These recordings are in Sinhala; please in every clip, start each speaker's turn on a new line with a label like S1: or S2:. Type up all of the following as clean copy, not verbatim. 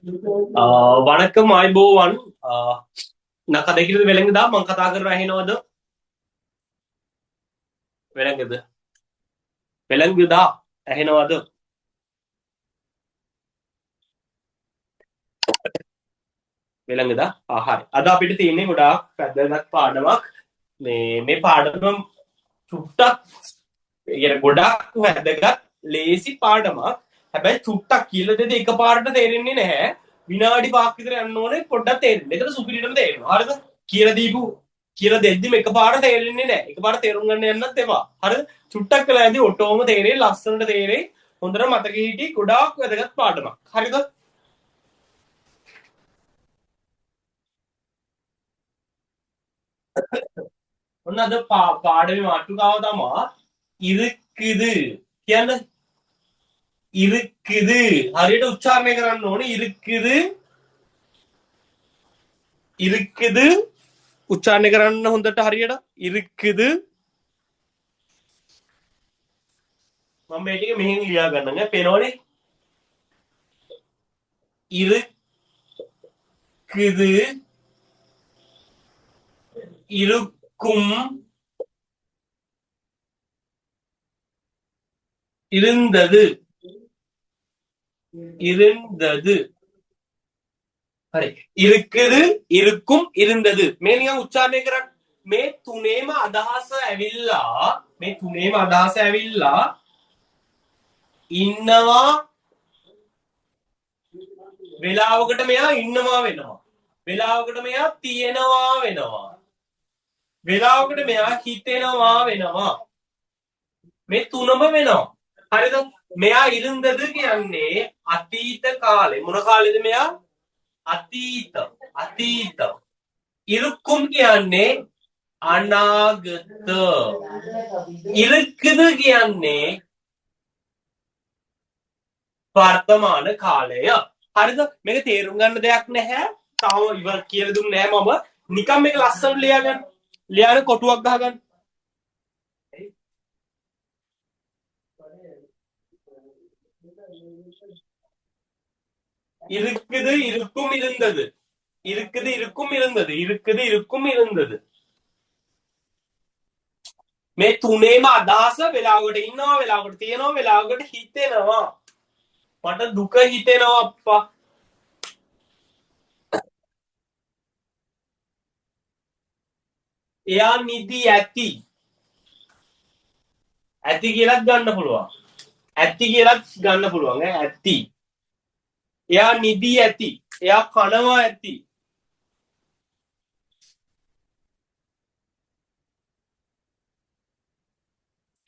S1: වணக்கம் අයිබෝවන් නකදකිරද වෙළඟදා මං කතා කරන ඇහෙනවද වෙළඟද වෙළඟදා ඇහෙනවද වෙළඟදා ආහාරය අද අපිට තියෙන්නේ ගොඩාක් වැදගත් පාඩමක් මේ පාඩම චුට්ටක් ගොඩාක් වැදගත් ලේසි පාඩමක් හැබැයි චුට්ටක් කියලා දෙද එකපාරට තේරෙන්නේ නැහැ විනාඩි 5ක් විතර යන්න ඕනේ පොඩ්ඩක් තේරෙන්න. ඒතර සුපිරියටම තේරෙනවා. හරිද? කියලා දීපු කියලා දෙද්දිම එකපාරට තේරෙන්නේ නැහැ. එකපාරට තේරුම් ගන්න යන්නත් එපා. හරිද? චුට්ටක් කළා ඇදී ඔටෝම තේරෙයි, ලස්සනට තේරෙයි. හොඳට මතක හිටි ගොඩාක් වැදගත් පාඩමක්. හරිද? ඔන්න අද පාඩමේ මාතෘකාව තමයි ඉරුක්කුது කියන්නේ ඉරුක්කුது. හරියට උච්චාරණය කරන්න ඕනේ ඉරුක්කුது ඉරුක්කුது උච්චාරණය කරන්න හොඳට හරියට ඉරුක්කුது මම මේ ටික මෙහෙන් ලියා ගන්න නේ පේනවනේ இருக்கு இருக்கும் இருந்தது இருந்தது හරි இருக்குது இருக்கும் இருந்தது මේ නිකන් උච්චාරණය කරන්න මේ තුනේම අදහස ඇවිල්ලා ඉන්නවා වෙලාවකට මෙයා ඉන්නවා වෙනවා වෙලාවකට මෙයා තියෙනවා වෙනවා වෙලාවකට මෙයා හිතෙනවා වෙනවා මේ තුනම වෙනවා හරිද මෙයා ඉරින්දද කියන්නේ අතීත කාලේ මොන කාලෙද මෙයා අතීත ඉරුක්කුම් කියන්නේ අනාගත ඉරුක්කද කියන්නේ වර්තමාන කාලය හරිද මේක තේරුම් ගන්න දෙයක් නැහැ තාම ඉවර කියලා දුන්නේ නැහැ මම නිකන් මේක ලස්සනට ලියාගෙන කොටුවක් ගහගන්න இருக்குது இருக்கும் இருந்தது இருக்குது இருக்கும் இருந்தது இருக்குது இருக்கும் இருந்தது මේ තුනේම අදහස වෙලාවකට ඉන්නවා වෙලාවකට තියෙනවා වෙලාවකට හිතෙනවා මට දුක හිතෙනවා අප්පා එයා නිදි ඇති කියලාත් ගන්න පුළුවන් ඇති කියලාත් ගන්න පුළුවන් ඇති එයා නිදි ඇති එයා කනවා ඇති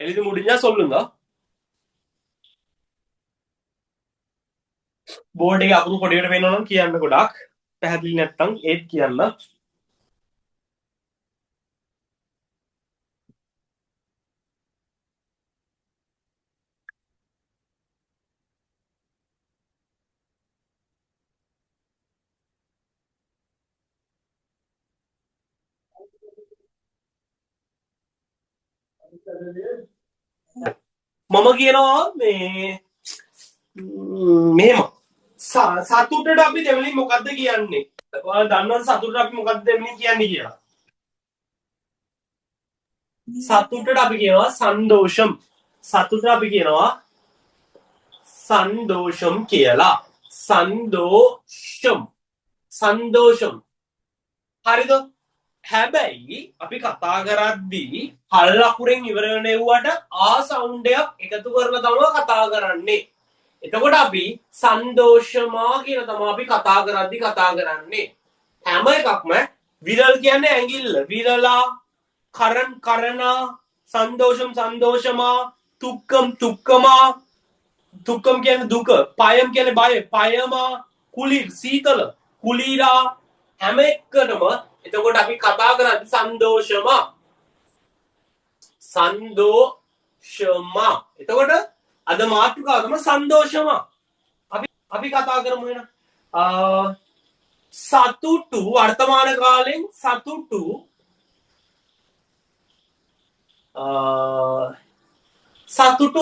S1: எழுதி முடிஞ்சா சொல்லுங்க බෝඩ් එක අකුරු පොඩියට වෙනවා නම් කියන්න ගොඩක් පැහැදිලි නැත්නම් ඒත් කියන්න මම කියනවා මේ මෙහෙම සතුටට අපි දෙවලින් මොකද්ද කියන්නේ ඔයාලා දන්නවද සතුටට අපි මොකද්ද දෙවලින් කියන්නේ කියලා සතුටට අපි කියනවා සන්තෝෂම් සතුටට අපි කියනවා සන්තෝෂම් කියලා සන්තෝෂම් හරිද හැබැයි අපි කතා කරද්දී හල් අකුරෙන් ඉවර වෙනවට ආ සවුන්ඩ් එකක් එකතු කරලා තමයි කතා කරන්නේ. එතකොට අපි සන්තෝෂමා කියලා තමයි අපි කතා කරන්නේ. හැම එකක්ම විරල් කියන්නේ ඇඟිල්ල. විරලා කරනා සන්තෝෂමා තුක්කමා තුක්කම් කියන්නේ දුක. පයම් කියන්නේ බය. පයමා කුලිර් සීතල. කුලීරා හැම එකකටම එතකොට අපි කතා කරන්නේ සන්තෝෂමා එතකොට අද මාතෘකාව තමයි සන්තෝෂමා අපි කතා කරමු එහෙනම් සතුටු වර්තමාන කාලෙන් සතුටු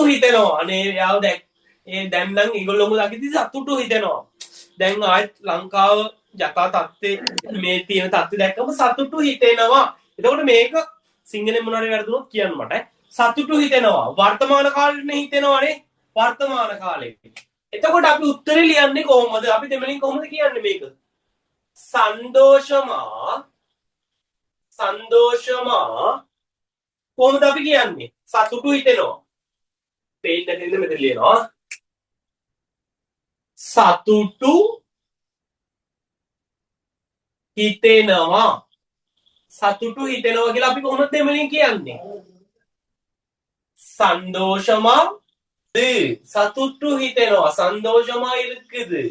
S1: හිතෙනවා අනේ යාව දැන් නම් ඒගොල්ලෝම ළඟදී සතුටු හිතෙනවා දැන් ආයෙත් ලංකාව යථා තත්ත්වයේ මේ තියෙන තත්ත්වය දැක්කම සතුටු හිතෙනවා. එතකොට මේක සිංහලෙන් මොනවාරි වැරදුනොත් කියන්න මට. සතුටු හිතෙනවා. වර්තමාන කාලෙනේ හිතෙනවානේ. වර්තමාන කාලේ. එතකොට අපි උත්තරේ ලියන්නේ කොහොමද? අපි දෙමළෙන් කොහොමද කියන්නේ මේක? සන්තෝෂමා කොහොමද අපි කියන්නේ? සතුටු හිතෙනවා. පේන්න දෙන්න මෙතන ලියනවා. සතුටු හිතෙනවා. සතුටු හිතෙනවා කියලා අපි කොහොමද දෙමළෙන් කියන්නේ? சந்தோஷமா சතුටු හිතෙනවා. சந்தோஷமா இருக்குது.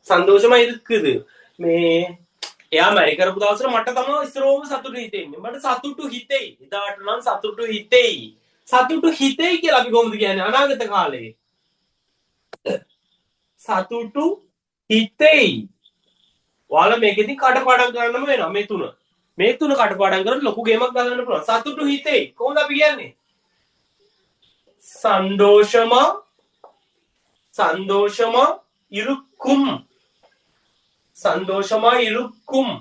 S1: සන්තෝෂමයි இருக்குது. මේ එයා මැරි කරපු දවසට මට තමයි ඉස්සරෝම සතුටු හිතෙන්නේ. මට සතුටු හිතෙයි. එදාට නම් සතුටු හිතෙයි. සතුටු හිතෙයි කියලා අපි කොහොමද කියන්නේ අනාගත කාලේ? සතුටු හිතෙයි. ඔයාලා මේකෙදි කඩපාඩම් කරන්නම වෙනවා මේ තුන. මේ තුන කඩපාඩම් කරලා ලොකු ගේමක් ගන්න පුළුවන්. සතුටු හිතෙයි. කොහොමද අපි කියන්නේ? சந்தோஷமா இருக்கும். சந்தோஷமா இருக்கும்.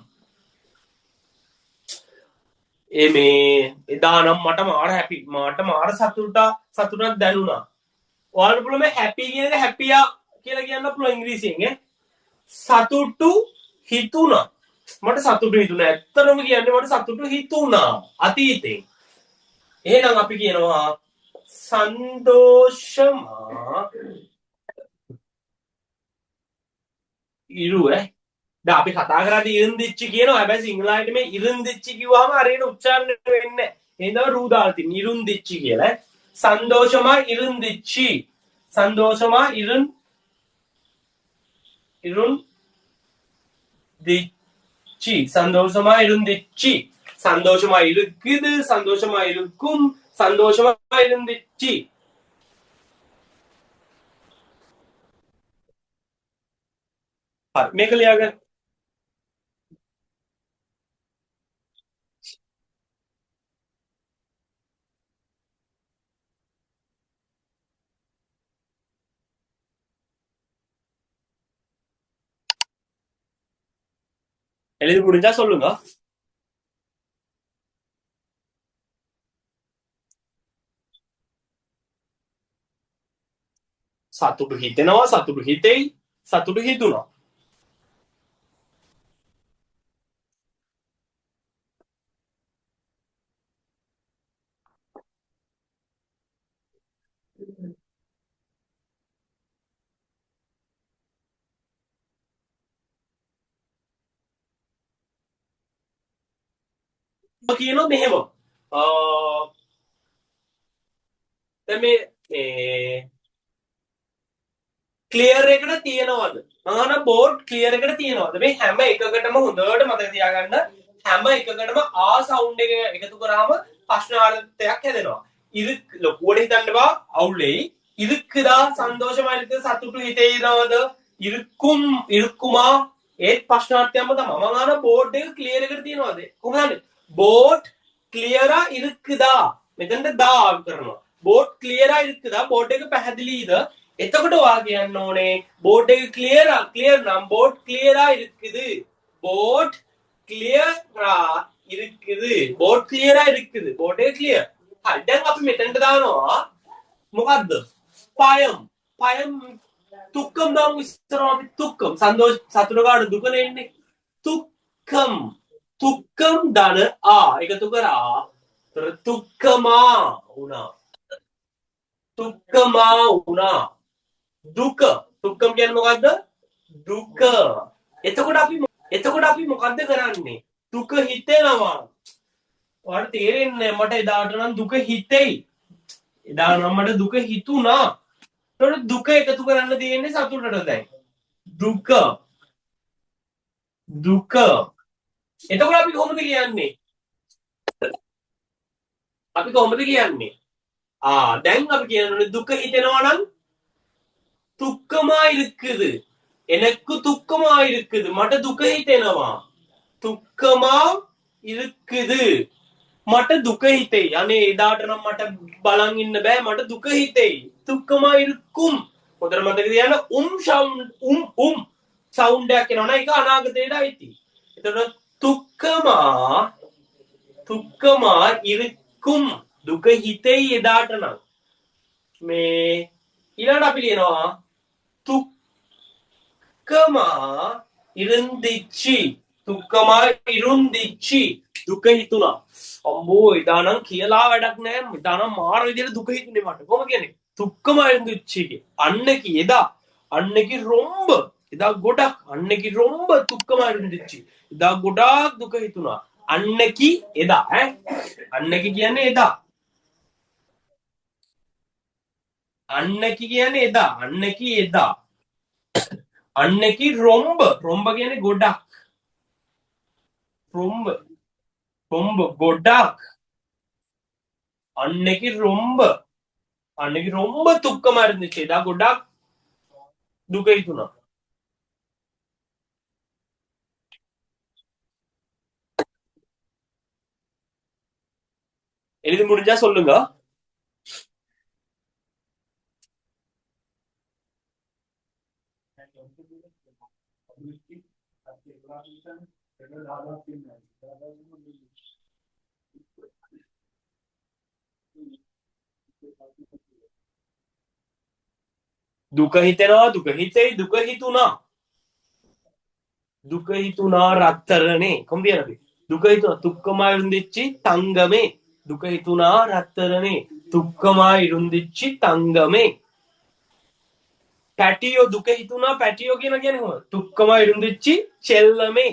S1: මේ එදා නම් මට මාර හැපි. මට මාර සතුටක් දැනුණා. ඔයාලට පුළුවන් මේ හැපි කියන එක හැපියා කියලා කියන්න පුළුවන් ඉංග්‍රීසියෙන් ඈ. සතුටු හිතුණා. මට සතුටු හිතුණා. ඇත්තටම කියන්නේ මට සතුටු හිතුණා අතීතේ. එහෙනම් අපි කියනවා சந்தோஷமா ඉරු දැන් අපි කතා කරන්නේ ඉරින්දිච්චි කියනවා. හැබැයි සිංහලයිට මේ ඉරින්දිච්චි කිව්වම හරියට උච්චාරණය වෙන්නේ නැහැ. එහෙනම් රූ දාලා තියෙන ඉරින්දිච්චි කියලා. சந்தோஷமா ඉරින්දිච්චි. சந்தோஷமா இருந்திச்சி. சந்தோஷமா இருந்திச்சி. சந்தோஷமா இருக்குது. சந்தோஷமா இருக்கும். சந்தோஷமா இருந்துச்சு. මේක ලියාගන්න. எழுதி முடிஞ்சா சொல்லுங்க. සතුටු හිතෙනවා. සතුටු හිතෙයි. සතුටු හිතුණා. කියනවා මෙහෙම. දැන් මේ ක්ලියර් එකට තියනවද? අහන බෝඩ් ක්ලියර් එකට තියනවද? මේ හැම එකකටම හොඳට මතක තියාගන්න. හැම එකකටම ආ සවුන්ඩ් එක එකතු කරාම ප්‍රශ්නාර්ථයක් හැදෙනවා. இது ලොකුවට හිතන්න බා අවුලෙයි. இருக்குதா சந்தோஷமா இருக்கு සතුටු හිතේනවද? இருக்குமா ඒත් ප්‍රශ්නාර්ථයක්ම තමයි. මම අහන බෝඩ් එක ක්ලියර් එකට තියනවද? කොහොමද? බෝඩ් ක්ලියරා இருக்குதா? මෙතනට දා කරනවා. බෝඩ් ක්ලියරා இருக்குதா? බෝඩ් එක පැහැදිලිද? එතකොට ඔයා කියන්න ඕනේ බෝඩ් එක ක්ලියරා නම් බෝඩ් ක්ලියරා இருக்குது. බෝඩ් ක්ලියරා இருக்குது. බෝඩ් ක්ලියරා இருக்குது. බෝඩ් එක ක්ලියර්. හරි. දැන් අපි මෙතනට දානවා මොකද්ද? පයම් තුක්කම් දාමු ඉස්සරහම අපි තුක්කම් සතුට කාට දුකනේ එන්නේ. තුක්කම් දාන එකතු කරා තුක්කමා වුණා. තුක්කමා වුණා. දුක. තුක්කම් කියන්නේ මොකද්ද? දුක. එතකොට අපි මොකද්ද කරන්නේ? දුක හිතෙනවා. ඔයාලට තේරෙන්නේ මට එදාට නම් දුක හිතෙයි. එදා නම් මට දුක හිතුණා. එතකොට දුක එකතු කරන්න තියෙන්නේ සතුටට දැන්. දුක. එතකොට අපි කොහොමද කියන්නේ? දැන් අපි කියන්නේ දුක හිතෙනවා නම් துக்கமா இருக்குது. எனக்கு துக்கமா இருக்குது. මට දුක හිතෙනවා. துக்கமா இருக்குது. මට දුක හිතෙයි. අනේ එදාට නම් මට බලන් ඉන්න බෑ. මට දුක හිතෙයි. துக்கமா இருக்கும். හොඳට මතක තියාගන්න සවුන්ඩ් එකක් එනවනේ ඒක අනාගතයට අයිති. එතකොට තුක්කමා ඉරික්කුම් දුක හිතෙයි එදාට නම් මේ ඊළඟට අපි ලියනවා துக்கமா இருந்துச்சு දුක හිතුණා. අම්බෝ ඉදානම් කියලා වැඩක් නෑ. ඉදානම් මාර විදියට දුක හිතුනේ මට. කොහොම කියන්නේ? துக்கமா இருந்துச்சு. அன்னைக்கு எதா அன்னைக்கு ரொம்ப இதா ගොඩක් අන්னைக்கு ரொம்ப துக்கமா இருந்துச்சு. இதா ගොඩක් දුක හිතුණා. අන්னைக்கு එදා අන්னைக்கு කියන්නේ එදා. අන්னைக்கு කියන්නේ එදා. අන්னைக்கு එදා. අන්னைக்கு ரொம்ப කියන්නේ ගොඩක්. ரொம்ப ගොඩක්. அன்னைக்கு ரொம்ப துக்கமா இருந்துச்சு. இதா ගොඩක් දුක හිතුණා. எழுதி முடிஞ்சா சொல்லுங்க. දුක හිතෙනවා දුක හිතෙයි දුක හිතුණා. දුක හිතුණා රත්තරනේ. කොහොමද කියන්නේ? දුක හිතුණා துக்கமா இருந்துச்சு தங்கமே. දුක හිතුණා රත්තරනේ. துக்கமா இருந்துச்சு தங்கமே. පැටියෝ දුක හිතුණා පැටියෝ කියන කියන්නේ කොහොමද? துக்கமா இருந்துச்சு செல்லமே.